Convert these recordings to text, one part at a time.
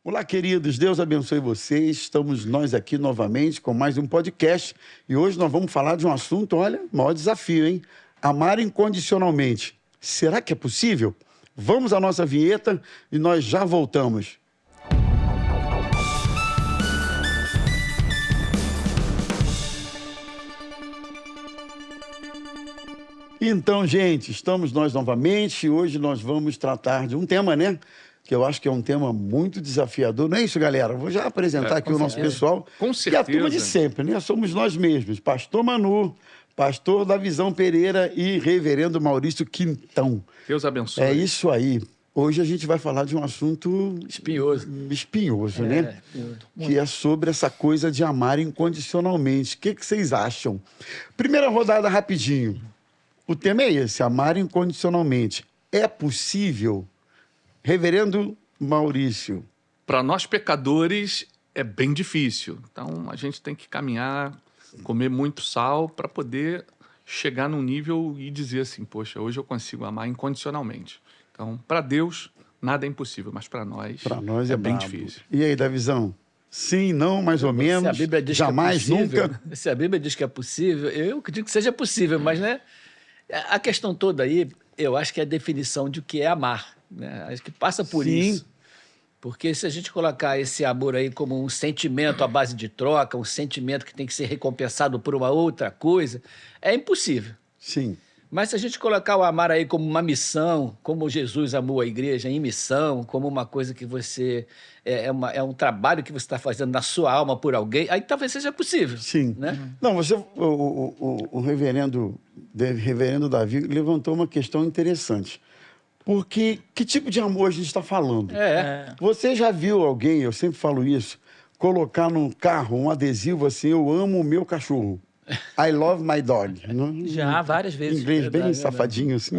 Olá, queridos, Deus abençoe vocês. Estamos nós aqui novamente com mais um podcast e hoje nós vamos falar de um assunto, olha, maior desafio, hein? Amar incondicionalmente. Será que é possível? Vamos à nossa vinheta e nós já voltamos. Então, gente, estamos nós novamente e hoje nós vamos tratar de um tema, né? Que eu acho que é um tema muito desafiador. Não é isso, galera? Vou já apresentar aqui o nosso pessoal. Com certeza. E a turma de sempre, né? Somos nós mesmos. Pastor Manu, pastor Davizão Pereira e reverendo Maurício Quintão. Deus abençoe. É isso aí. Hoje a gente vai falar de um assunto... Espinhoso, né? Muito. Que é sobre essa coisa de amar incondicionalmente. O que vocês acham? Primeira rodada rapidinho. O tema é esse, amar incondicionalmente. É possível? Reverendo Maurício. Para nós pecadores é bem difícil. Então a gente tem que caminhar, comer muito sal para poder chegar num nível e dizer assim, poxa, hoje eu consigo amar incondicionalmente. Então, para Deus, nada é impossível, mas para nós é bem brabo. difícil. E aí, Davizão? Sim, não, mais ou menos? Se a Bíblia diz jamais, que é possível, nunca? Se a Bíblia diz que é possível, eu digo que seja possível, mas né, a questão toda aí, eu acho que é a definição de o que é amar. Né? Acho que passa por Sim. isso. Porque se a gente colocar esse amor aí como um sentimento à base de troca, um sentimento que tem que ser recompensado por uma outra coisa, é impossível. Sim. Mas se a gente colocar o amar aí como uma missão, como Jesus amou a igreja em missão, como uma coisa que você... É um trabalho que você está fazendo na sua alma por alguém, aí talvez seja possível. Sim. Né? Não, o reverendo Davi levantou uma questão interessante. Porque que tipo de amor a gente está falando? Você já viu alguém, eu sempre falo isso, colocar num carro um adesivo assim, eu amo o meu cachorro. I love my dog. Já, várias vezes. Em inglês bem Verdade, safadinho assim.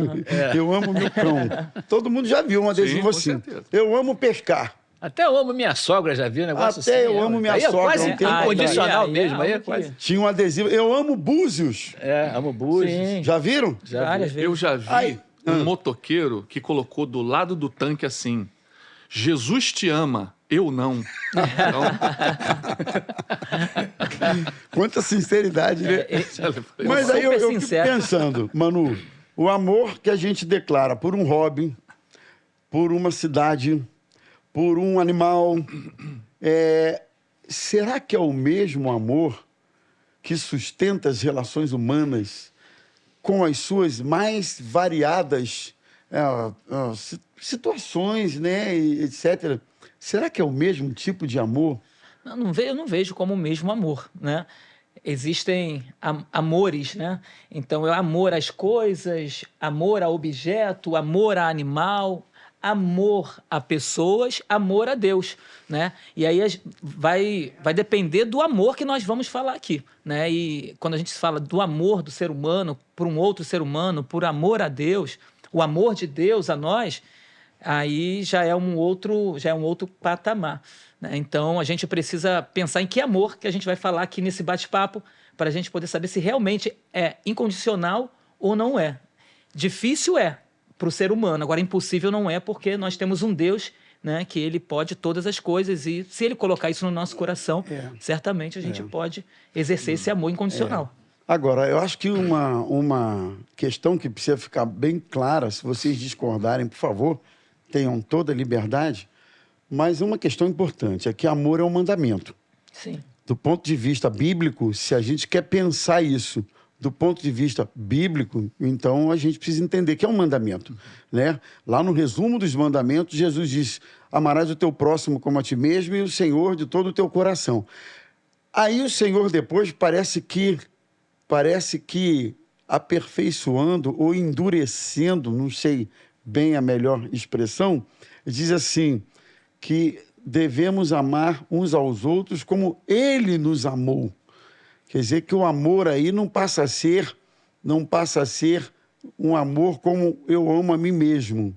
Eu amo meu cão. Todo mundo já viu um adesivo com assim. certeza. Eu amo pescar. Até eu amo minha sogra, já viu um negócio assim? Até eu amo minha Aí é sogra, quase um tempo incondicional atrás. mesmo. Aí é Algo que- quase... Tinha um adesivo, eu amo Búzios. amo Búzios. Sim. Já viram? Já Várias vezes. Eu já vi Ai. um motoqueiro que colocou do lado do tanque assim, Jesus te ama, eu não. Então, Quanta sinceridade, né? Mas aí super eu fico sincero. pensando, Manu, o amor que a gente declara por um hobby, por uma cidade, por um animal, será que é o mesmo amor que sustenta as relações humanas com as suas mais variadas situações, né, e etc. Será que é o mesmo tipo de amor? Eu não vejo como o mesmo amor, né? Existem amores, né? Então, é amor às coisas, amor a objeto, amor a animal, amor a pessoas, amor a Deus, né? E aí vai depender do amor que nós vamos falar aqui, né? E quando a gente fala do amor do ser humano por um outro ser humano, por amor a Deus, o amor de Deus a nós, aí já é um outro patamar, né? Então, a gente precisa pensar em que amor que a gente vai falar aqui nesse bate-papo para a gente poder saber se realmente é incondicional ou não é. Difícil é para o ser humano, agora impossível não é, porque nós temos um Deus, né, que ele pode todas as coisas e se ele colocar isso no nosso coração, certamente a gente pode exercer esse amor incondicional. Agora, eu acho que uma questão que precisa ficar bem clara, se vocês discordarem, por favor, tenham toda a liberdade, mas uma questão importante é que amor é um mandamento. Sim. Do ponto de vista bíblico, se a gente quer pensar isso do ponto de vista bíblico, então a gente precisa entender que é um mandamento, né? Lá no resumo dos mandamentos, Jesus diz, amarás o teu próximo como a ti mesmo e o Senhor de todo o teu coração. Aí o Senhor depois parece que aperfeiçoando ou endurecendo, não sei bem a melhor expressão, diz assim, que devemos amar uns aos outros como Ele nos amou. Quer dizer que o amor aí não passa a ser um amor como eu amo a mim mesmo,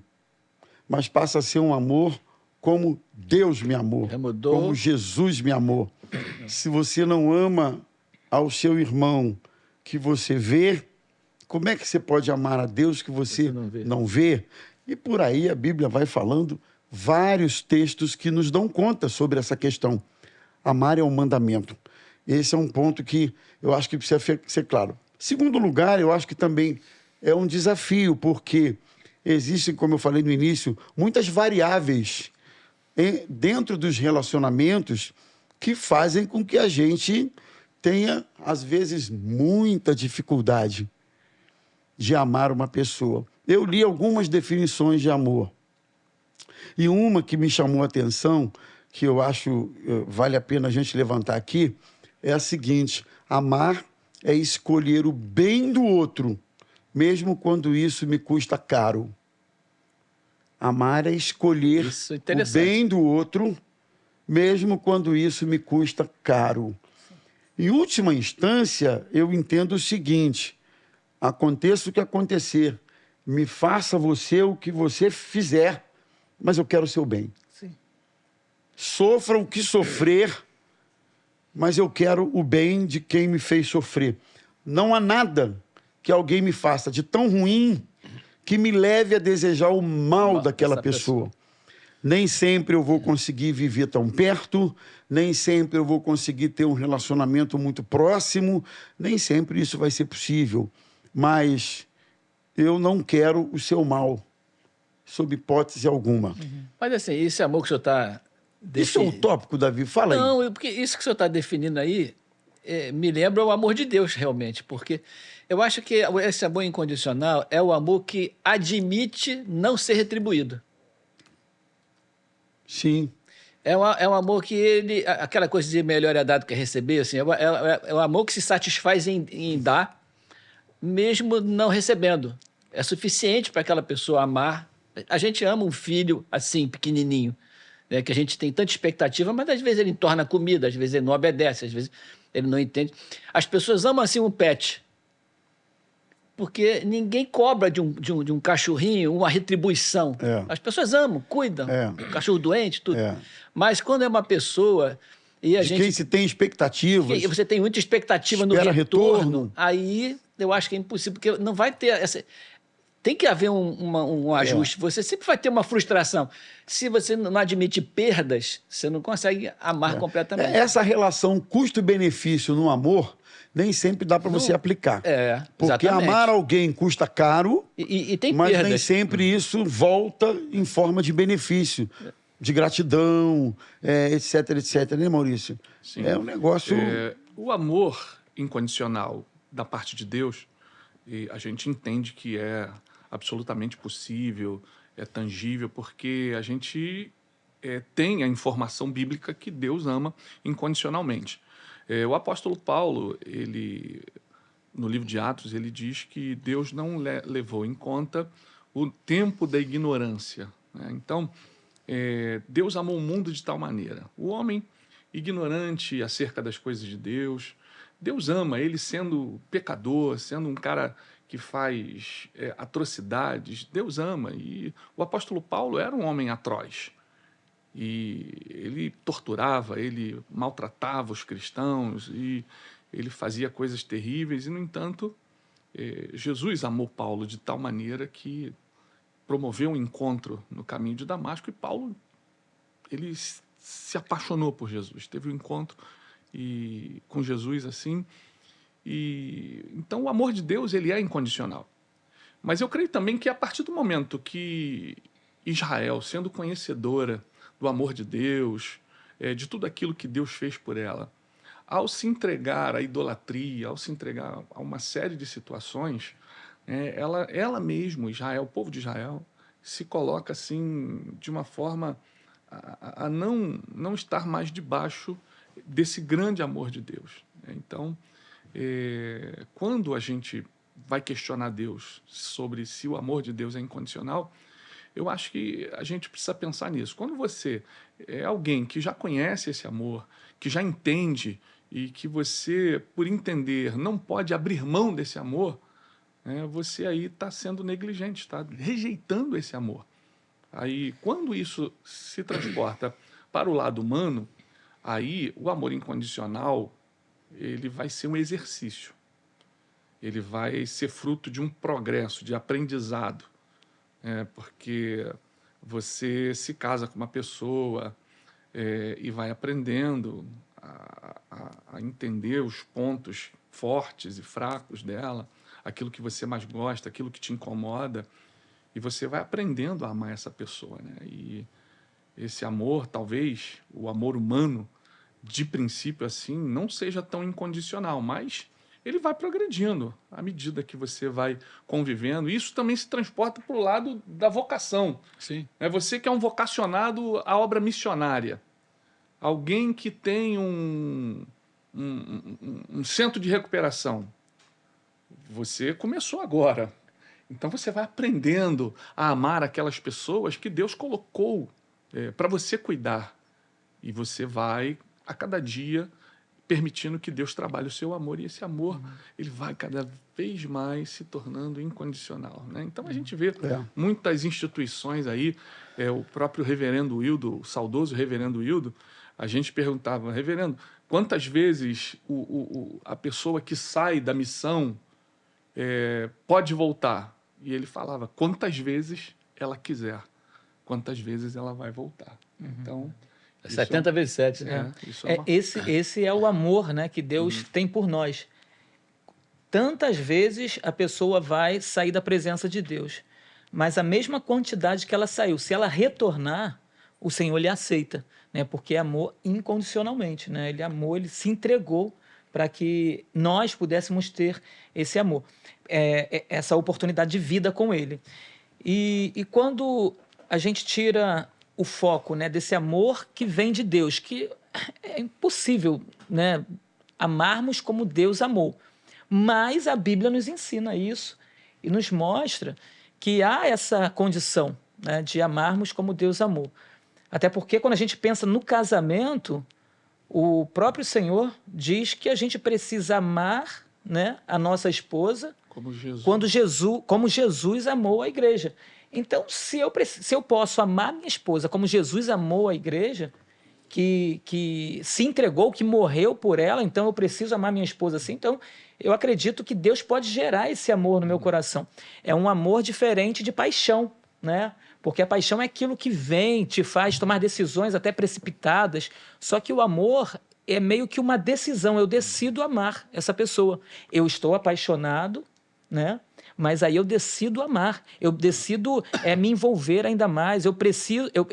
mas passa a ser um amor como Deus me amou, como Jesus me amou. Se você não ama ao seu irmão que você vê, como é que você pode amar a Deus que você não vê? E por aí a Bíblia vai falando vários textos que nos dão conta sobre essa questão. Amar é um mandamento. Esse é um ponto que eu acho que precisa ser claro. Segundo lugar, eu acho que também é um desafio, porque existem, como eu falei no início, muitas variáveis dentro dos relacionamentos que fazem com que a gente tenha, às vezes, muita dificuldade de amar uma pessoa. Eu li algumas definições de amor. E uma que me chamou a atenção, que eu acho vale a pena a gente levantar aqui, é a seguinte: amar é escolher o bem do outro, mesmo quando isso me custa caro. Amar é escolher o bem do outro, mesmo quando isso me custa caro. Em última instância, eu entendo o seguinte: aconteça o que acontecer, me faça você o que você fizer, mas eu quero o seu bem. Sim. Sofra o que sofrer, mas eu quero o bem de quem me fez sofrer. Não há nada que alguém me faça de tão ruim que me leve a desejar o mal daquela pessoa. Nem sempre eu vou conseguir viver tão perto, nem sempre eu vou conseguir ter um relacionamento muito próximo, nem sempre isso vai ser possível. Mas eu não quero o seu mal, sob hipótese alguma. Mas assim, esse amor que o senhor está... Isso é um tópico, Davi? Fala aí. Não, porque isso que o senhor está definindo aí me lembra o amor de Deus, realmente, porque eu acho que esse amor incondicional é o amor que admite não ser retribuído. Sim. É um amor que ele... Aquela coisa de melhor é dado que é receber, assim, é um amor que se satisfaz em dar, mesmo não recebendo. É suficiente para aquela pessoa amar. A gente ama um filho assim, pequenininho, né, que a gente tem tanta expectativa, mas às vezes ele entorna comida, às vezes ele não obedece, às vezes ele não entende. As pessoas amam assim um pet, porque ninguém cobra de um cachorrinho uma retribuição. É. As pessoas amam, cuidam, cachorro doente, tudo. Mas quando é uma pessoa... E de quem se tem expectativas. E você tem muita expectativa no retorno, aí eu acho que é impossível, porque não vai ter essa... Tem que haver um ajuste. Você sempre vai ter uma frustração. Se você não admite perdas, você não consegue amar completamente. Essa relação custo-benefício no amor nem sempre dá para você aplicar. Porque exatamente. Amar alguém custa caro, e tem mas perdas. nem sempre isso volta em forma de benefício, de gratidão, etc, etc, né, Maurício? Sim. É um negócio... O amor incondicional da parte de Deus, e a gente entende que é absolutamente possível, é tangível, porque a gente tem a informação bíblica que Deus ama incondicionalmente. O apóstolo Paulo, no livro de Atos, ele diz que Deus não levou em conta o tempo da ignorância, né? Então, Deus amou o mundo de tal maneira. O homem ignorante acerca das coisas de Deus, Deus ama ele sendo pecador, sendo um cara que faz atrocidades, Deus ama. E o apóstolo Paulo era um homem atroz. E ele torturava, ele maltratava os cristãos, e ele fazia coisas terríveis. E, no entanto, Jesus amou Paulo de tal maneira que promoveu um encontro no caminho de Damasco, e Paulo ele se apaixonou por Jesus, teve um encontro com Jesus assim. E então o amor de Deus ele é incondicional. Mas eu creio também que a partir do momento que Israel, sendo conhecedora do amor de Deus, de tudo aquilo que Deus fez por ela, ao se entregar à idolatria, ao se entregar a uma série de situações, ela mesma, Israel, o povo de Israel, se coloca assim de uma forma a não estar mais debaixo desse grande amor de Deus. Então, quando a gente vai questionar Deus sobre se o amor de Deus é incondicional, eu acho que a gente precisa pensar nisso. Quando você é alguém que já conhece esse amor, que já entende e que você, por entender, não pode abrir mão desse amor, você aí está sendo negligente, está rejeitando esse amor. Aí, quando isso se transporta para o lado humano, aí o amor incondicional ele vai ser um exercício. Ele vai ser fruto de um progresso, de aprendizado. Porque você se casa com uma pessoa e vai aprendendo a entender os pontos fortes e fracos dela, aquilo que você mais gosta, aquilo que te incomoda, e você vai aprendendo a amar essa pessoa, né? E esse amor, talvez, o amor humano, de princípio, assim, não seja tão incondicional, mas ele vai progredindo à medida que você vai convivendo. Isso também se transporta para o lado da vocação. Sim. É você que é um vocacionado à obra missionária. Alguém que tem um centro de recuperação. Você começou agora. Então você vai aprendendo a amar aquelas pessoas que Deus colocou para você cuidar. E você vai, a cada dia, permitindo que Deus trabalhe o seu amor. E esse amor, ele vai cada vez mais se tornando incondicional, né? Então a gente vê muitas instituições aí, o próprio reverendo Wildo, o saudoso reverendo Wildo, a gente perguntava, reverendo, quantas vezes a pessoa que sai da missão pode voltar? E ele falava, quantas vezes ela quiser, quantas vezes ela vai voltar. Então... 70 vezes 7, né? Esse é o amor, né, que Deus tem por nós. Tantas vezes a pessoa vai sair da presença de Deus, mas a mesma quantidade que ela saiu, se ela retornar, o Senhor lhe aceita, né, porque é amor incondicionalmente, né? Ele amou, ele se entregou para que nós pudéssemos ter esse amor, essa oportunidade de vida com Ele. E quando a gente tira o foco, né, desse amor que vem de Deus, que é impossível, né, amarmos como Deus amou. Mas a Bíblia nos ensina isso e nos mostra que há essa condição, né, de amarmos como Deus amou. Até porque quando a gente pensa no casamento, o próprio Senhor diz que a gente precisa amar, né, a nossa esposa como Jesus amou a igreja. Então, se eu posso amar minha esposa como Jesus amou a igreja, que se entregou, que morreu por ela, então eu preciso amar minha esposa assim. Então, eu acredito que Deus pode gerar esse amor no meu coração. É um amor diferente de paixão, né? Porque a paixão é aquilo que vem, te faz tomar decisões até precipitadas. Só que o amor é meio que uma decisão. Eu decido amar essa pessoa. Eu estou apaixonado, né? Mas aí eu decido amar, eu decido me envolver ainda mais, eu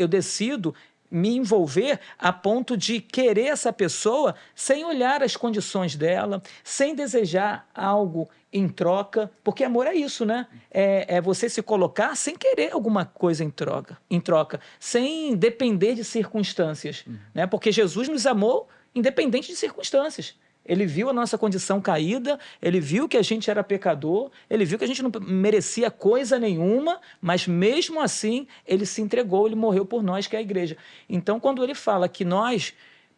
decido me envolver a ponto de querer essa pessoa sem olhar as condições dela, sem desejar algo em troca, porque amor é isso, né? É você se colocar sem querer alguma coisa em troca, sem depender de circunstâncias, né? Porque Jesus nos amou independente de circunstâncias. Ele viu a nossa condição caída, ele viu que a gente era pecador, ele viu que a gente não merecia coisa nenhuma, mas mesmo assim ele se entregou, ele morreu por nós, que é a igreja. Então, quando ele fala que nós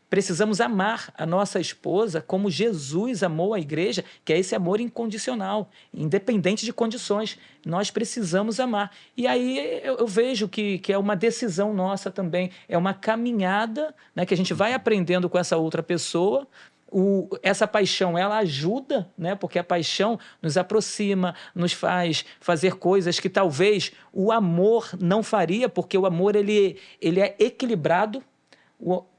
precisamos amar a nossa esposa como Jesus amou a igreja, que é esse amor incondicional, independente de condições, nós precisamos amar. E aí eu vejo que é uma decisão nossa também, é uma caminhada, né, que a gente vai aprendendo com essa outra pessoa. Essa paixão, ela ajuda, né? Porque a paixão nos aproxima, nos faz fazer coisas que talvez o amor não faria, porque o amor ele é equilibrado.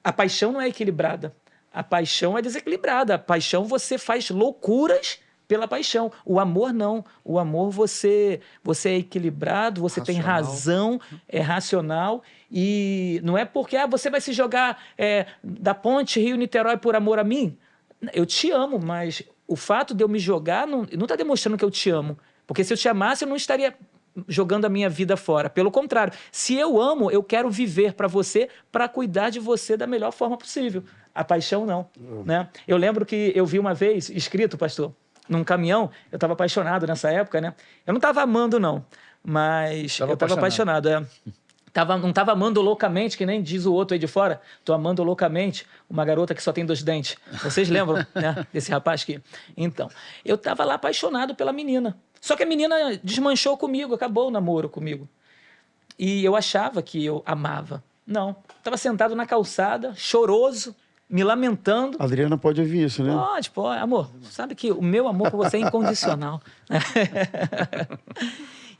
A paixão não é equilibrada, a paixão é desequilibrada. A paixão você faz loucuras pela paixão. O amor não. O amor você é equilibrado, você tem razão, é racional. E não é porque você vai se jogar da ponte Rio-Niterói por amor a mim. Eu te amo, mas o fato de eu me jogar não está demonstrando que eu te amo. Porque se eu te amasse, eu não estaria jogando a minha vida fora. Pelo contrário, se eu amo, eu quero viver para você, para cuidar de você da melhor forma possível. A paixão não. Né? Eu lembro que eu vi uma vez, escrito, pastor, num caminhão, eu estava apaixonado nessa época, né? Eu não estava amando, não, mas eu estava apaixonado. Não estava amando loucamente, que nem diz o outro aí de fora. Estou amando loucamente uma garota que só tem 2 dentes. Vocês lembram, né, desse rapaz aqui? Então, eu estava lá apaixonado pela menina. Só que a menina desmanchou comigo, acabou o namoro comigo. E eu achava que eu amava. Não. Estava sentado na calçada, choroso, me lamentando. A Adriana pode ouvir isso, né? Pode. Amor, sabe que o meu amor por você é incondicional.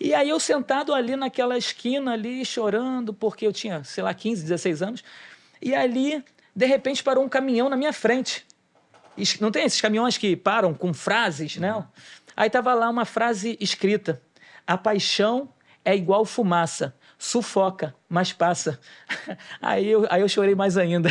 E aí eu sentado ali naquela esquina ali, chorando, porque eu tinha, sei lá, 15, 16 anos. E ali, de repente, parou um caminhão na minha frente. Não tem esses caminhões que param com frases, né? Aí tava lá uma frase escrita: a paixão é igual fumaça, sufoca, mas passa. Aí eu chorei mais ainda.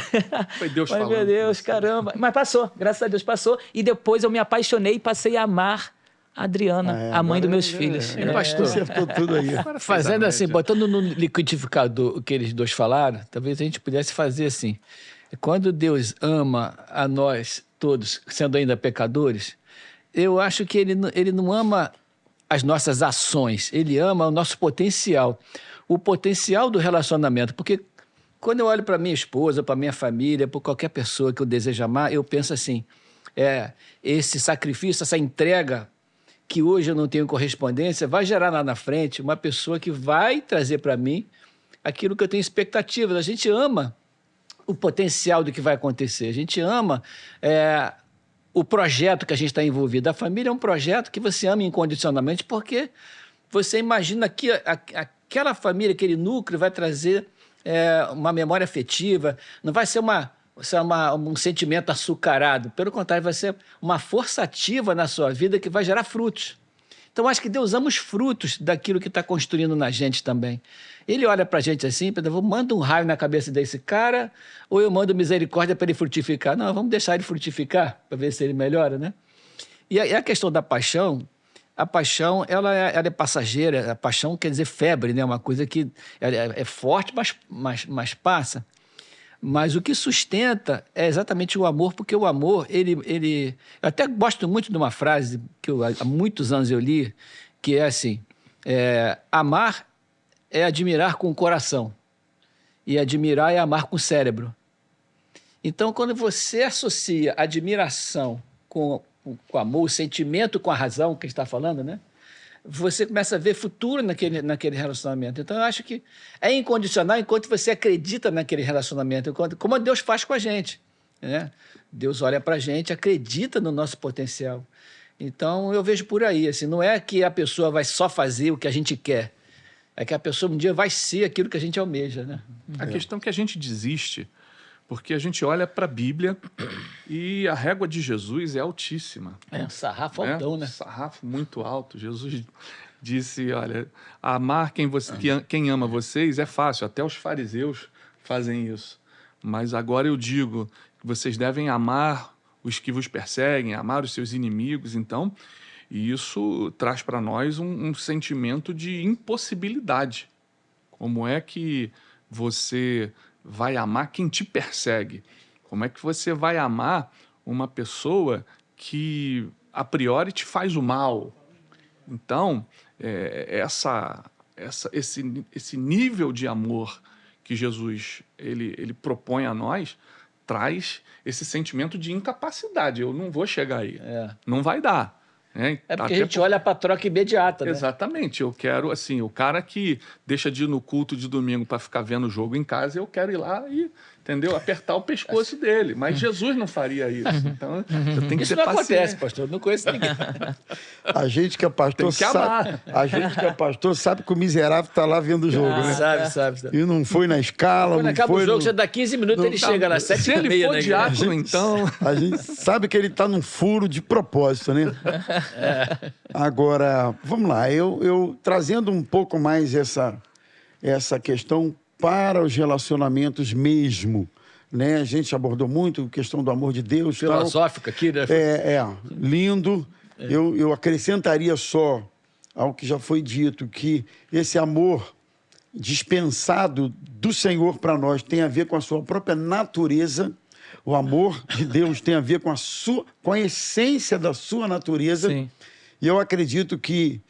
Foi Deus Mas, falando meu Deus, com você. caramba. Mas passou, graças a Deus passou. E depois eu me apaixonei e passei a amar a Adriana, a mãe dos meus filhos. Pastor, Acertou tudo aí. fazendo assim, média. botando no liquidificador o que eles dois falaram, talvez a gente pudesse fazer assim. Quando Deus ama a nós todos, sendo ainda pecadores, eu acho que ele não ama as nossas ações, ele ama o nosso potencial, o potencial do relacionamento. Porque quando eu olho para minha esposa, para minha família, para qualquer pessoa que eu desejo amar, eu penso assim, esse sacrifício, essa entrega que hoje eu não tenho correspondência, vai gerar lá na frente uma pessoa que vai trazer para mim aquilo que eu tenho expectativas. A gente ama o potencial do que vai acontecer. A gente ama o projeto que a gente está envolvido. A família é um projeto que você ama incondicionalmente porque você imagina que aquela família, aquele núcleo vai trazer uma memória afetiva, não vai ser um sentimento açucarado. Pelo contrário, vai ser uma força ativa na sua vida que vai gerar frutos. Então, acho que Deus ama os frutos daquilo que está construindo na gente também. Ele olha para a gente assim, manda um raio na cabeça desse cara, ou eu mando misericórdia para ele frutificar. Não, vamos deixar ele frutificar, para ver se ele melhora, né? E a questão da paixão, a paixão ela é passageira, a paixão quer dizer febre, né? Uma coisa que é forte, mas passa. Mas o que sustenta é exatamente o amor, porque o amor, eu até gosto muito de uma frase que há muitos anos eu li, que é assim, amar é admirar com o coração, e admirar é amar com o cérebro. Então, quando você associa admiração com amor, o sentimento com a razão, que a gente está falando, né? Você começa a ver futuro naquele relacionamento. Então, eu acho que é incondicional enquanto você acredita naquele relacionamento, como Deus faz com a gente, né? Deus olha para a gente, acredita no nosso potencial. Então, eu vejo por aí, assim, não é que a pessoa vai só fazer o que a gente quer, é que a pessoa um dia vai ser aquilo que a gente almeja, né? A questão é que a gente desiste porque a gente olha para a Bíblia e a régua de Jesus é altíssima. Sarrafo altão, né? Sarrafo muito alto. Jesus disse, olha, amar quem ama vocês é fácil, até os fariseus fazem isso. Mas agora eu digo que vocês devem amar os que vos perseguem, amar os seus inimigos. Então, isso traz para nós um sentimento de impossibilidade. Como é que você vai amar quem te persegue? Como é que você vai amar uma pessoa que a priori te faz o mal? Então, esse nível de amor que Jesus ele propõe a nós traz esse sentimento de incapacidade. Eu não vou chegar aí. Não vai dar. É porque a gente olha para a troca imediata, né? Exatamente. Eu quero, assim, o cara que deixa de ir no culto de domingo para ficar vendo o jogo em casa, eu quero ir lá e, entendeu? Apertar o pescoço dele. Mas Jesus não faria isso. Então, eu tenho que Isso ser não acontece, paciente. pastor. Não conheço ninguém. A gente que é pastor Tem que amar. sabe. A gente que é pastor sabe que o miserável está lá vendo o jogo, né? Sabe. E não foi na escala, Quando não acaba foi. o jogo, no- já dá 15 minutos, ele chega lá, 7h30 Se ele for na igreja. diácono, então... A gente sabe que ele está num furo de propósito, né? Agora, vamos lá, eu trazendo um pouco mais essa questão para os relacionamentos mesmo, né? A gente abordou muito a questão do amor de Deus. Tal. Filosófica aqui, né? Lindo. Eu acrescentaria só ao que já foi dito, que esse amor dispensado do Senhor para nós tem a ver com a sua própria natureza. O amor de Deus tem a ver com a essência da sua natureza. Sim. E eu acredito que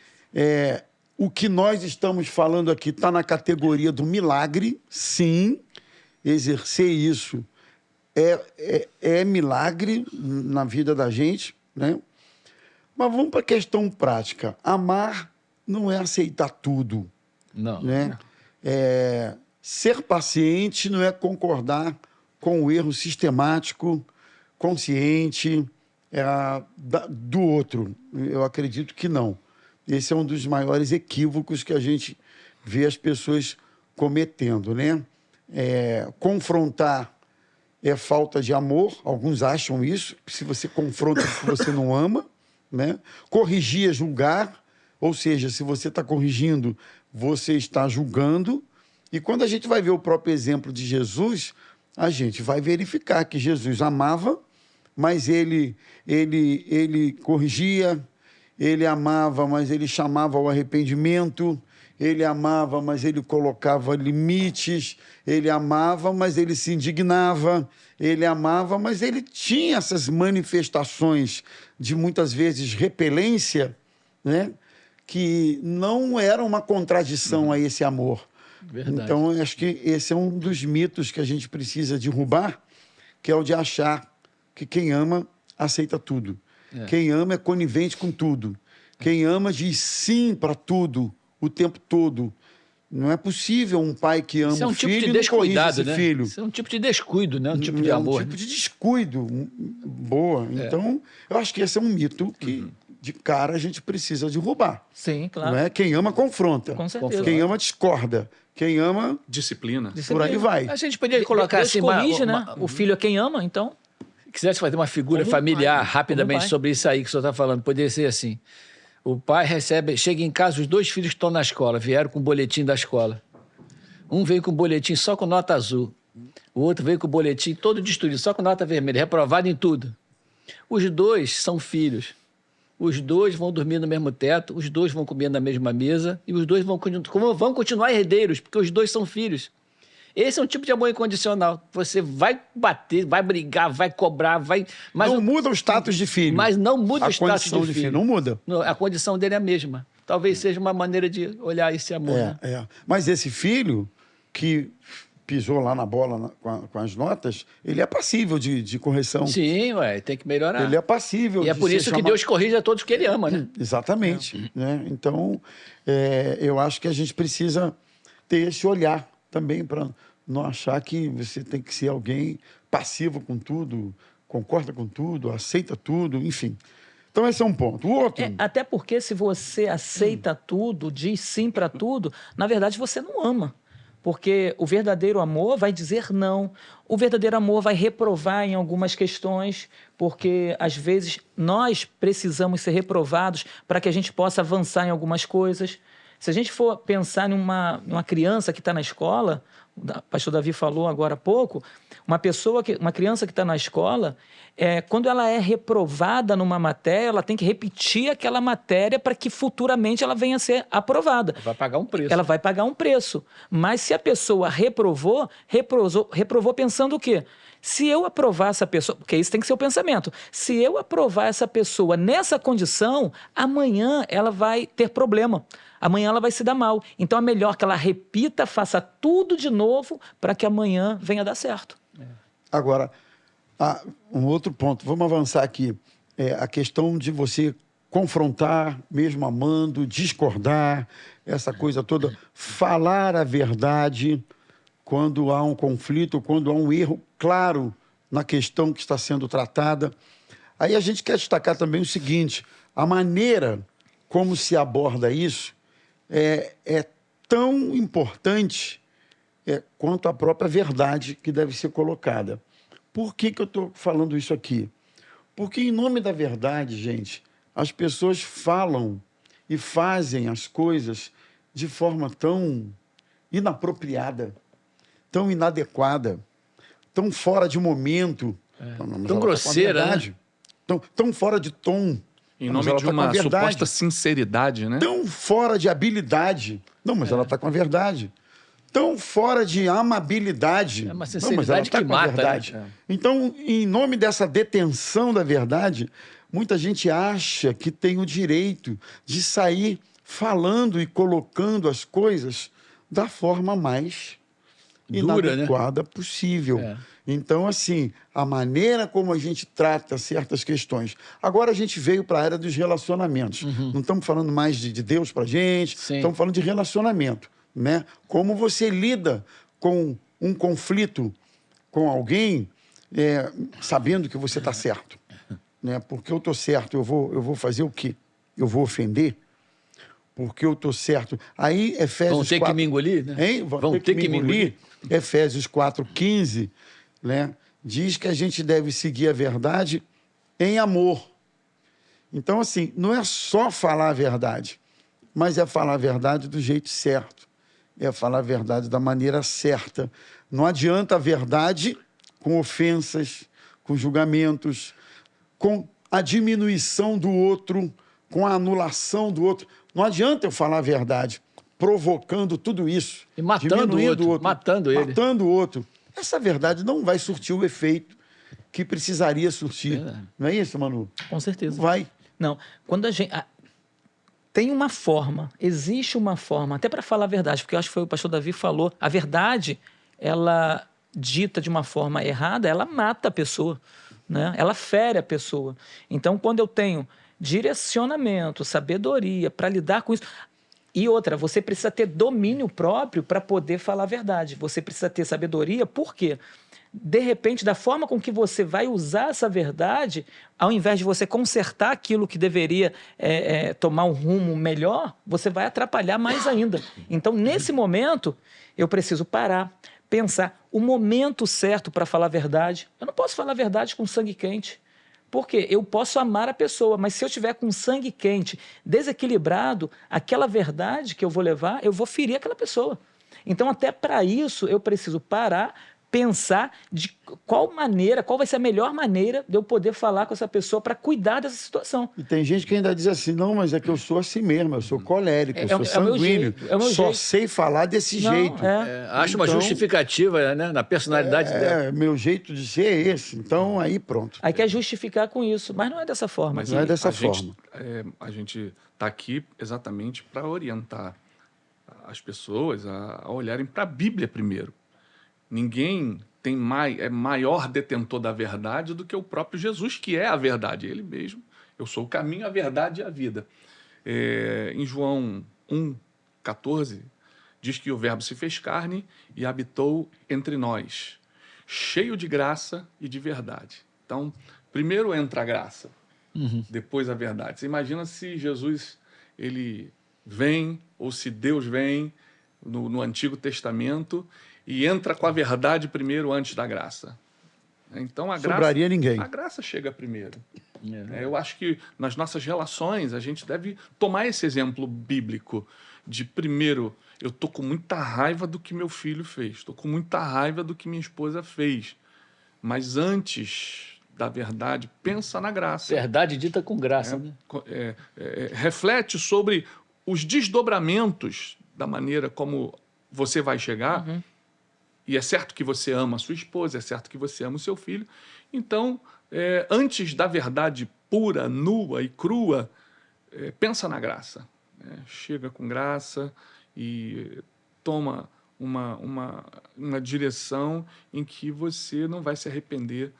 o que nós estamos falando aqui está na categoria do milagre, sim. Exercer isso é milagre na vida da gente, né? Mas vamos para a questão prática. Amar não é aceitar tudo. Não. Né? Ser paciente não é concordar com o erro sistemático, consciente do outro. Eu acredito que não. esse é um dos maiores equívocos que a gente vê as pessoas cometendo, né? Confrontar é falta de amor, alguns acham isso, se você confronta porque você não ama, né? Corrigir é julgar, ou seja, se você está corrigindo, você está julgando. E quando a gente vai ver o próprio exemplo de Jesus, a gente vai verificar que Jesus amava, mas ele corrigia, ele amava, mas ele chamava ao arrependimento, ele amava, mas ele colocava limites, ele amava, mas ele se indignava, ele amava, mas ele tinha essas manifestações de, muitas vezes, repelência, né? Que não era uma contradição a esse amor. Verdade. Então, eu acho que esse é um dos mitos que a gente precisa derrubar, que é o de achar que quem ama aceita tudo. Quem ama é conivente com tudo. Quem ama diz sim para tudo, o tempo todo. Não é possível um pai que ama Isso é um o tipo filho de e não corrige descuidado, esse né? filho. Isso é um tipo de descuido, né? Um tipo de amor. É um tipo de descuido. Boa. Então, eu acho que esse é um mito que, de cara, a gente precisa derrubar. Sim, claro. Não é? Quem ama, confronta. Com certeza. Quem ama, discorda. Quem ama, Disciplina. por aí vai. A gente poderia colocar Deus assim... corrige, né? O filho é quem ama, então... Quisesse fazer uma figura Como familiar pai. rapidamente Como pai. sobre isso aí que o senhor está falando, poderia ser assim. O pai chega em casa, os dois filhos que estão na escola, vieram com o boletim da escola. Um veio com o boletim só com nota azul. O outro veio com o boletim todo destruído, só com nota vermelha, reprovado em tudo. Os dois são filhos. Os dois vão dormir no mesmo teto, os dois vão comer na mesma mesa e os dois vão continuar herdeiros, porque os dois são filhos. Esse é um tipo de amor incondicional. Você vai bater, vai brigar, vai cobrar, vai... Mas não muda o status de filho. Mas não muda o status condição de filho. Não muda. A condição dele é a mesma. Talvez seja uma maneira de olhar esse amor. Né? Mas esse filho que pisou lá na bola com as notas, ele é passível de correção. Sim, tem que melhorar. Ele é passível. E é por isso que Deus corrige a todos que ele ama, né? Exatamente. Né? Então, eu acho que a gente precisa ter esse olhar também para não achar que você tem que ser alguém passivo com tudo, concorda com tudo, aceita tudo, enfim. Então, esse é um ponto. O outro... até porque se você aceita tudo, diz sim para tudo, na verdade você não ama. Porque o verdadeiro amor vai dizer não. O verdadeiro amor vai reprovar em algumas questões, porque, às vezes, nós precisamos ser reprovados para que a gente possa avançar em algumas coisas. Se a gente for pensar numa criança que está na escola, o pastor Davi falou agora há pouco, uma criança que está na escola, quando ela é reprovada numa matéria, ela tem que repetir aquela matéria para que futuramente ela venha a ser aprovada. Vai pagar um preço. Ela vai pagar um preço. Mas se a pessoa reprovou pensando o quê? Se eu aprovar essa pessoa, porque isso tem que ser o pensamento, se eu aprovar essa pessoa nessa condição, amanhã ela vai ter problema. Amanhã ela vai se dar mal. Então é melhor que ela repita, faça tudo de novo para que amanhã venha dar certo. Agora, um outro ponto, vamos avançar aqui. A questão de você confrontar, mesmo amando, discordar, essa coisa toda, falar a verdade quando há um conflito, quando há um erro claro na questão que está sendo tratada. Aí a gente quer destacar também o seguinte, a maneira como se aborda isso é tão importante quanto a própria verdade que deve ser colocada. Por que eu estou falando isso aqui? Porque, em nome da verdade, gente, as pessoas falam e fazem as coisas de forma tão inapropriada, tão inadequada, tão fora de momento. Tão grosseira, né? Tão fora de tom. Em nome de uma suposta sinceridade, né? Tão fora de habilidade. Não, mas ela está com a verdade. Tão fora de amabilidade. É uma sinceridade que mata. Né? Então, em nome dessa detenção da verdade, muita gente acha que tem o direito de sair falando e colocando as coisas da forma mais dura, inadequada, né? possível. Então, assim, a maneira como a gente trata certas questões. Agora a gente veio para a área dos relacionamentos. Não estamos falando mais de Deus para a gente, estamos falando de relacionamento. Né? Como você lida com um conflito com alguém sabendo que você está certo. Né? Porque eu estou certo, eu vou fazer o quê? Eu vou ofender? porque eu estou certo. Aí, Efésios Vão ter 4... que me engolir, né? Hein? Vão ter que me engolir. Efésios 4,15, né? Diz que a gente deve seguir a verdade em amor. Então, assim, não é só falar a verdade, mas é falar a verdade do jeito certo. É falar a verdade da maneira certa. Não adianta a verdade com ofensas, com julgamentos, com a diminuição do outro, com a anulação do outro. Não adianta eu falar a verdade provocando tudo isso. E matando diminuindo o outro, matando ele. Matando o outro. Essa verdade não vai surtir o efeito que precisaria surtir. Verdade. Não é isso, Manu? Com certeza. Não vai. Não, quando a gente... tem uma forma, existe uma forma, até para falar a verdade, porque eu acho que foi o pastor Davi falou, a verdade, ela dita de uma forma errada, ela mata a pessoa, né? Ela fere a pessoa. Então, quando eu tenho direcionamento, sabedoria para lidar com isso... E outra, você precisa ter domínio próprio para poder falar a verdade. Você precisa ter sabedoria, por quê? De repente, da forma com que você vai usar essa verdade, ao invés de você consertar aquilo que deveria tomar um rumo melhor, você vai atrapalhar mais ainda. Então, nesse momento, eu preciso parar, pensar o momento certo para falar a verdade. Eu não posso falar a verdade com sangue quente. Porque eu posso amar a pessoa, mas se eu tiver com sangue quente, desequilibrado, aquela verdade que eu vou levar, eu vou ferir aquela pessoa. Então, até para isso, eu preciso parar, pensar de qual maneira, qual vai ser a melhor maneira de eu poder falar com essa pessoa para cuidar dessa situação. E tem gente que ainda diz assim, não, mas é que eu sou assim mesmo, eu sou colérico, eu sou sanguíneo, só sei falar desse jeito. Acho uma justificativa, né, na personalidade dela. Meu jeito de ser é esse, então aí pronto. Aí quer justificar com isso, mas não é dessa forma. Mas não é dessa forma. A gente está aqui exatamente para orientar as pessoas a olharem para a Bíblia primeiro. Ninguém é maior detentor da verdade do que o próprio Jesus, que é a verdade. Ele mesmo, eu sou o caminho, a verdade e a vida. Em João 1,14, diz que o Verbo se fez carne e habitou entre nós, cheio de graça e de verdade. Então, primeiro entra a graça, depois a verdade. Você imagina se Jesus ele vem, ou se Deus vem no Antigo Testamento e entra com a verdade primeiro antes da graça. Então a sobraria ninguém. A graça chega primeiro. Eu acho que nas nossas relações a gente deve tomar esse exemplo bíblico de primeiro, eu estou com muita raiva do que meu filho fez, estou com muita raiva do que minha esposa fez, mas antes da verdade, pensa na graça. Verdade dita com graça. Né? Reflete sobre os desdobramentos da maneira como você vai chegar. E é certo que você ama a sua esposa, é certo que você ama o seu filho. Então, antes da verdade pura, nua e crua, pensa na graça. Chega com graça e toma uma direção em que você não vai se arrepender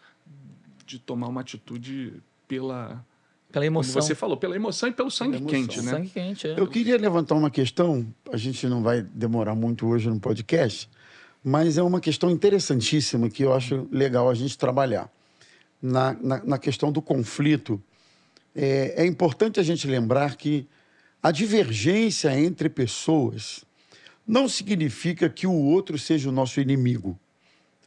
de tomar uma atitude pela emoção. Como você falou, pela emoção e pelo sangue quente. Né? Sangue quente, Eu queria levantar uma questão, a gente não vai demorar muito hoje no podcast, mas é uma questão interessantíssima que eu acho legal a gente trabalhar. Na questão do conflito, é importante a gente lembrar que a divergência entre pessoas não significa que o outro seja o nosso inimigo.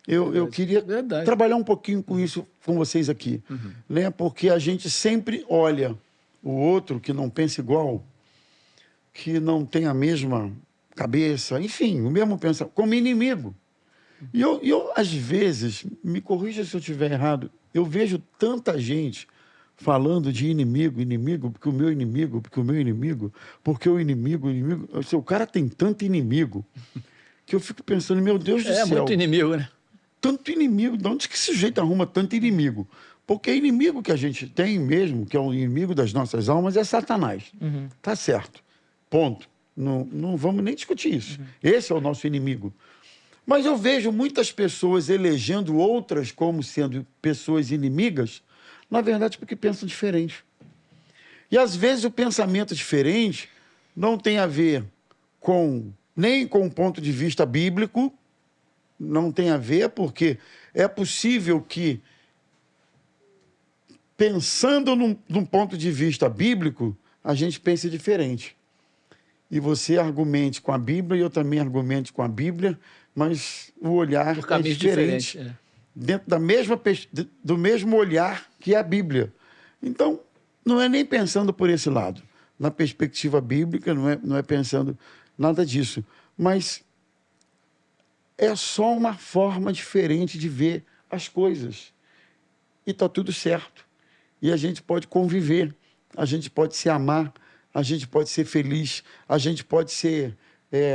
Eu queria trabalhar um pouquinho com isso com vocês aqui, né? Porque a gente sempre olha o outro que não pensa igual, que não tem a mesma cabeça, enfim, o mesmo pensamento, como inimigo. E eu, às vezes, me corrija se eu estiver errado, eu vejo tanta gente falando de inimigo, porque o meu inimigo, porque o inimigo. O cara tem tanto inimigo que eu fico pensando, meu Deus do céu. É muito inimigo, né? Tanto inimigo, de onde que esse sujeito arruma tanto inimigo? Porque inimigo que a gente tem mesmo, que é o inimigo das nossas almas, é Satanás. Tá certo. Ponto. Não vamos nem discutir isso. Esse é o nosso inimigo. Mas eu vejo muitas pessoas elegendo outras como sendo pessoas inimigas, na verdade, porque pensam diferente. E, às vezes, o pensamento diferente não tem a ver nem com o ponto de vista bíblico, não tem a ver, porque é possível que, pensando num ponto de vista bíblico, a gente pense diferente. e você argumente com a Bíblia e eu também argumente com a Bíblia, mas o olhar Por é caminhos diferente, diferentes. dentro do mesmo olhar que é a Bíblia. Então, não é nem pensando por esse lado. Na perspectiva bíblica, não é pensando nada disso. Mas é só uma forma diferente de ver as coisas. E está tudo certo. E a gente pode conviver, a gente pode se amar, a gente pode ser feliz, a gente pode ser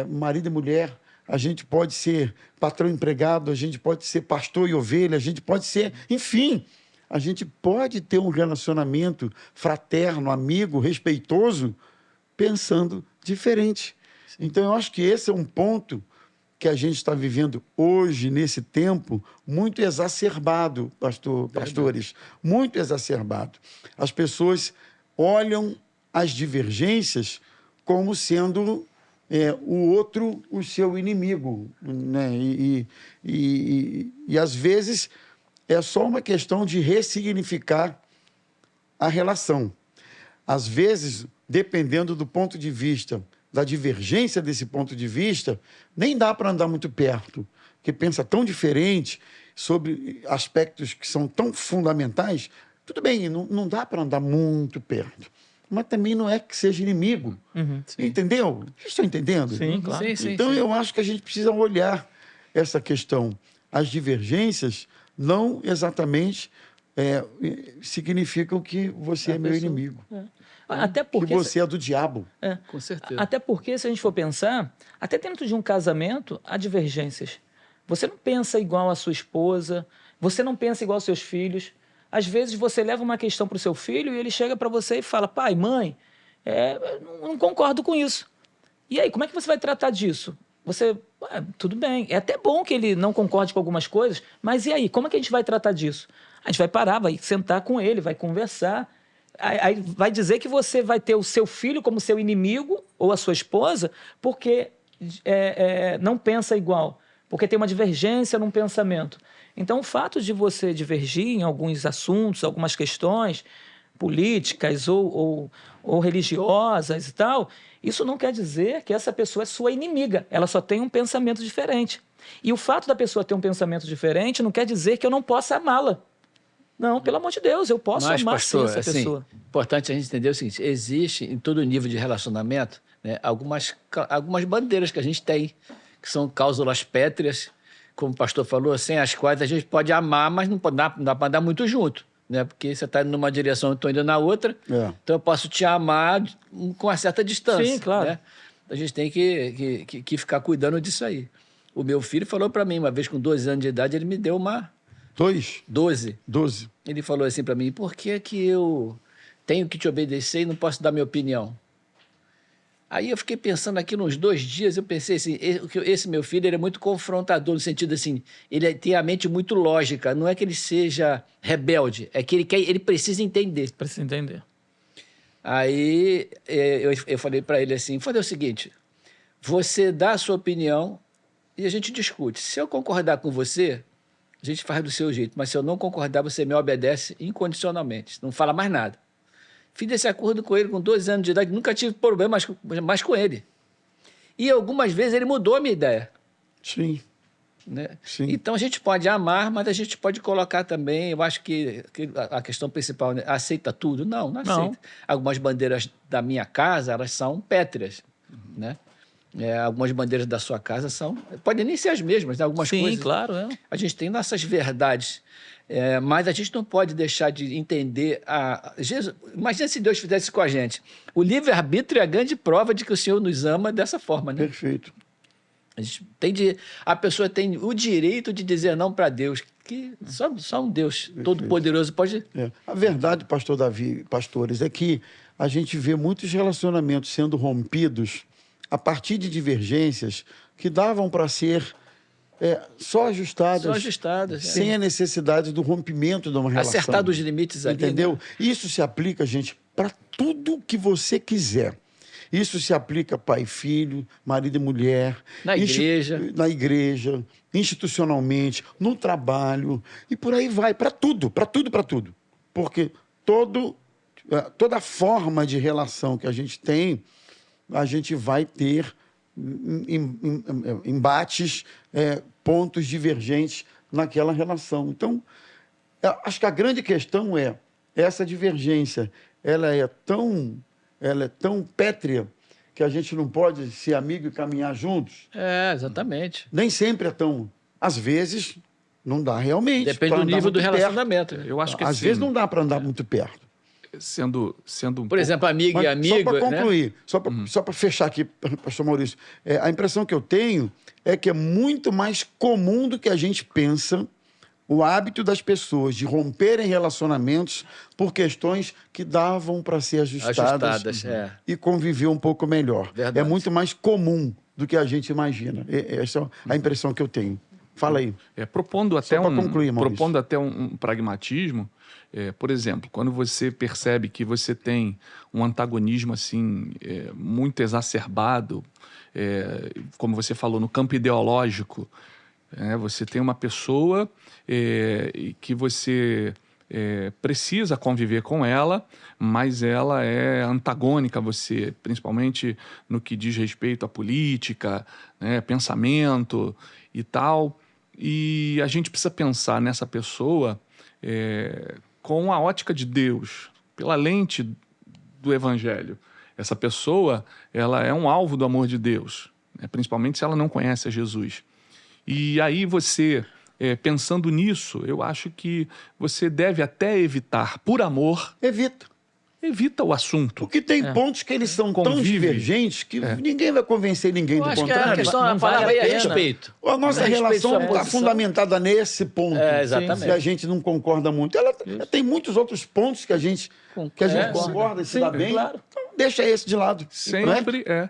marido e mulher, a gente pode ser patrão e empregado, a gente pode ser pastor e ovelha, a gente pode ser, enfim, a gente pode ter um relacionamento fraterno, amigo, respeitoso, pensando diferente. Então, eu acho que esse é um ponto que a gente está vivendo hoje, nesse tempo, muito exacerbado, pastores, muito exacerbado. As pessoas olham as divergências como sendo o outro o seu inimigo, né? E às vezes é só uma questão de ressignificar a relação. Às vezes, dependendo do ponto de vista, da divergência desse ponto de vista, nem dá para andar muito perto, porque pensa tão diferente sobre aspectos que são tão fundamentais. Tudo bem, não dá para andar muito perto, mas também não é que seja inimigo. Entendeu? Vocês estão entendendo? Sim, claro. Então, eu acho que a gente precisa olhar essa questão. As divergências não exatamente significam que você é meu inimigo. Até porque, que você é do diabo. Com certeza. até porque, se a gente for pensar, até dentro de um casamento, há divergências. Você não pensa igual à sua esposa, você não pensa igual aos seus filhos. Às vezes você leva uma questão para o seu filho e ele chega para você e fala: pai, mãe, eu não concordo com isso. E aí, como é que você vai tratar disso? Tudo bem, é até bom que ele não concorde com algumas coisas, mas e aí, como é que a gente vai tratar disso? A gente vai parar, vai sentar com ele, vai conversar. Aí vai dizer que você vai ter o seu filho como seu inimigo ou a sua esposa porque não pensa igual, porque tem uma divergência num pensamento. Então, o fato de você divergir em alguns assuntos, algumas questões políticas ou religiosas e tal, isso não quer dizer que essa pessoa é sua inimiga. Ela só tem um pensamento diferente. E o fato da pessoa ter um pensamento diferente não quer dizer que eu não possa amá-la. Não, pelo amor de Deus, eu posso amar pastor, sim essa pessoa. Importante a gente entender o seguinte: existe em todo nível de relacionamento, né, algumas bandeiras que a gente tem, que são cláusulas pétreas, como o pastor falou, sem as quais a gente pode amar, mas não dá para andar muito junto, né? Porque você está indo numa direção e eu estou indo na outra, então eu posso te amar com uma certa distância. Sim, claro. Né? A gente tem que ficar cuidando disso aí. O meu filho falou para mim, uma vez com 12 anos de idade, ele me deu uma... 12. Ele falou assim para mim: por que eu tenho que te obedecer e não posso dar minha opinião? Aí eu fiquei pensando aqui nos 2 dias, eu pensei assim, esse meu filho ele é muito confrontador, no sentido assim, ele tem a mente muito lógica, não é que ele seja rebelde, é que ele precisa entender. Precisa entender. Aí eu falei para ele assim, o seguinte, você dá a sua opinião e a gente discute. Se eu concordar com você, a gente faz do seu jeito, mas se eu não concordar, você me obedece incondicionalmente, não fala mais nada. Fiz esse acordo com ele com 12 anos de idade, nunca tive problema mais com ele. E algumas vezes ele mudou a minha ideia. Sim. Né? Sim. Então a gente pode amar, mas a gente pode colocar também, eu acho que a questão principal, né? Aceita tudo? Não aceita. Algumas bandeiras da minha casa, elas são pétreas, né? Algumas bandeiras da sua casa podem nem ser as mesmas, né? Algumas coisas. Sim, claro. A gente tem nossas verdades, mas a gente não pode deixar de entender Jesus. Imagina se Deus fizesse isso com a gente. O livre-arbítrio é a grande prova de que o Senhor nos ama dessa forma, né? Perfeito. A pessoa tem o direito de dizer não para Deus, que só um Deus todo-poderoso pode... A verdade, pastor Davi, pastores, é que a gente vê muitos relacionamentos sendo rompidos a partir de divergências que davam para ser só ajustadas, sem a necessidade do rompimento de uma relação. Acertar dos limites ali. Entendeu? Né? Isso se aplica, gente, para tudo que você quiser. Isso se aplica pai e filho, marido e mulher. Na igreja, institucionalmente, no trabalho, e por aí vai, para tudo. Porque toda forma de relação que a gente tem a gente vai ter embates, pontos divergentes naquela relação. Então, acho que a grande questão é essa divergência. Ela é tão pétrea que a gente não pode ser amigo e caminhar juntos. Exatamente. Nem sempre é tão... Às vezes, não dá realmente. Depende do nível do relacionamento. Eu acho que Às vezes não dá para andar muito perto. Sendo um Por exemplo, amigo e amigo, só para concluir, né? só para fechar aqui, pastor Maurício, a impressão que eu tenho é que é muito mais comum do que a gente pensa o hábito das pessoas de romperem relacionamentos por questões que davam para ser ajustadas e conviver um pouco melhor. Verdade. É muito mais comum do que a gente imagina. Essa é a impressão que eu tenho. Fala aí. Propondo até um pragmatismo, por exemplo, quando você percebe que você tem um antagonismo assim, muito exacerbado, como você falou, no campo ideológico, você tem uma pessoa que você precisa conviver com ela, mas ela é antagônica a você, principalmente no que diz respeito à política, pensamento e tal. E a gente precisa pensar nessa pessoa com a ótica de Deus, pela lente do Evangelho. Essa pessoa, ela é um alvo do amor de Deus, principalmente se ela não conhece a Jesus. E aí você, pensando nisso, eu acho que você deve até evitar, por amor... Evita o assunto. Porque tem pontos que eles são tão divergentes que ninguém vai convencer ninguém do contrário. Acho que a questão da palavra é respeito. A nossa relação está fundamentada nesse ponto. Exatamente. Se a gente não concorda muito. Ela tem muitos outros pontos que a gente concorda e se dá bem. Claro. Então, deixa esse de lado.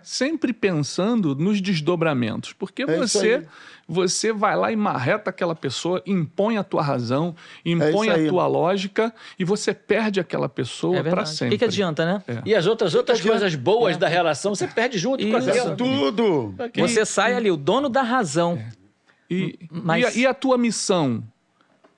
Sempre pensando nos desdobramentos. Porque você vai lá e marreta aquela pessoa, impõe a tua razão, impõe a tua lógica e você perde aquela pessoa para sempre. O que adianta, né? E as outras coisas boas da relação você perde junto com essa. Tudo. Você sai ali, o dono da razão. E a tua missão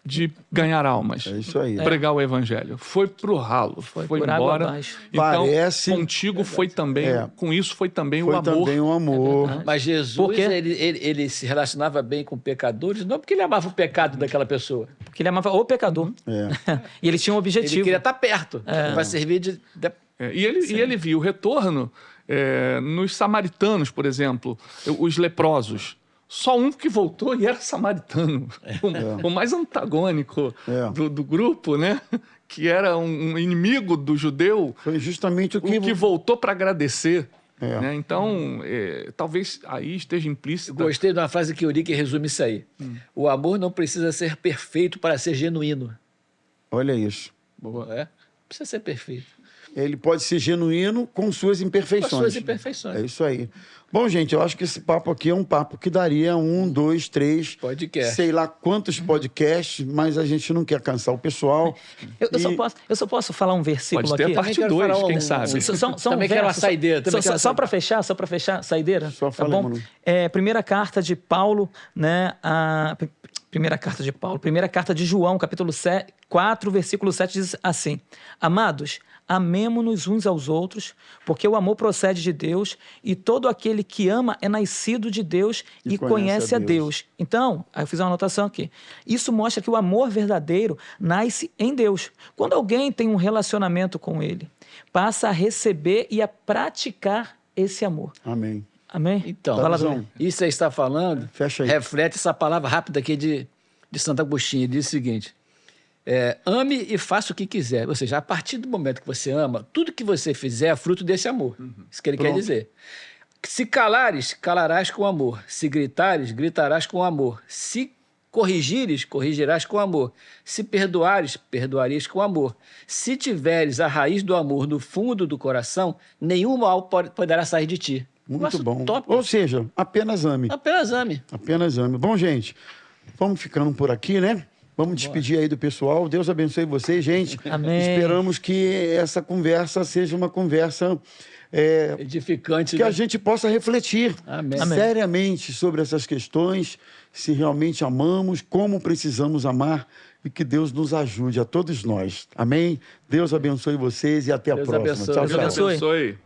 de ganhar almas? É isso aí. Pregar o evangelho. Foi pro ralo, foi por embora. Água abaixo. Então, Parece... contigo foi também, com isso foi também o amor. Foi também o amor. Mas Jesus, ele se relacionava bem com pecadores, não porque ele amava o pecado daquela pessoa. Porque ele amava o pecador. E ele tinha um objetivo. Ele queria estar perto, para servir de... E ele viu o retorno nos samaritanos, por exemplo, os leprosos. Só um que voltou e era samaritano, o mais antagônico do grupo, né? Que era um inimigo do judeu. Foi justamente o que voltou para agradecer. Né? Então, talvez aí esteja implícito. Eu gostei de uma frase que Eurico resume isso aí. O amor não precisa ser perfeito para ser genuíno. Olha isso. Boa. Não precisa ser perfeito. Ele pode ser genuíno com suas imperfeições. Com suas imperfeições. É isso aí. Bom, gente, eu acho que esse papo aqui é um papo que daria 1, 2, 3... podcast. Sei lá quantos podcasts, mas a gente não quer cansar o pessoal. Eu só posso falar um versículo pode ter aqui? Parte 2, quem sabe. Também quero uma saideira. Só para fechar, saideira. Só tá fala, bom? Primeira carta de Paulo, né? Primeira carta de João, capítulo 4, versículo 7, diz assim: Amados, amemo-nos uns aos outros, porque o amor procede de Deus, e todo aquele que ama é nascido de Deus e conhece a Deus. Então, eu fiz uma anotação aqui. Isso mostra que o amor verdadeiro nasce em Deus. Quando alguém tem um relacionamento com Ele, passa a receber e a praticar esse amor. Amém. Amém? Então, isso você está falando, fecha aí. Reflete essa palavra rápida aqui de Santo Agostinho. Ele diz o seguinte: ame e faça o que quiser. Ou seja, a partir do momento que você ama, tudo que você fizer é fruto desse amor. Isso que ele quer dizer. Se calares, calarás com amor. Se gritares, gritarás com amor. Se corrigires, corrigirás com amor. Se perdoares, perdoarias com amor. Se tiveres a raiz do amor no fundo do coração, nenhum mal poderá sair de ti. Muito bom. Top. Ou seja, apenas ame. Apenas ame. Apenas ame. Bom, gente, vamos ficando por aqui, né? Vamos despedir aí do pessoal. Deus abençoe vocês, gente. Amém. Esperamos que essa conversa seja uma conversa edificante, que a gente possa refletir seriamente sobre essas questões, se realmente amamos, como precisamos amar, e que Deus nos ajude a todos nós. Amém? Deus abençoe vocês e até a próxima. Abençoe. Tchau, Deus tchau. abençoe. Abençoe.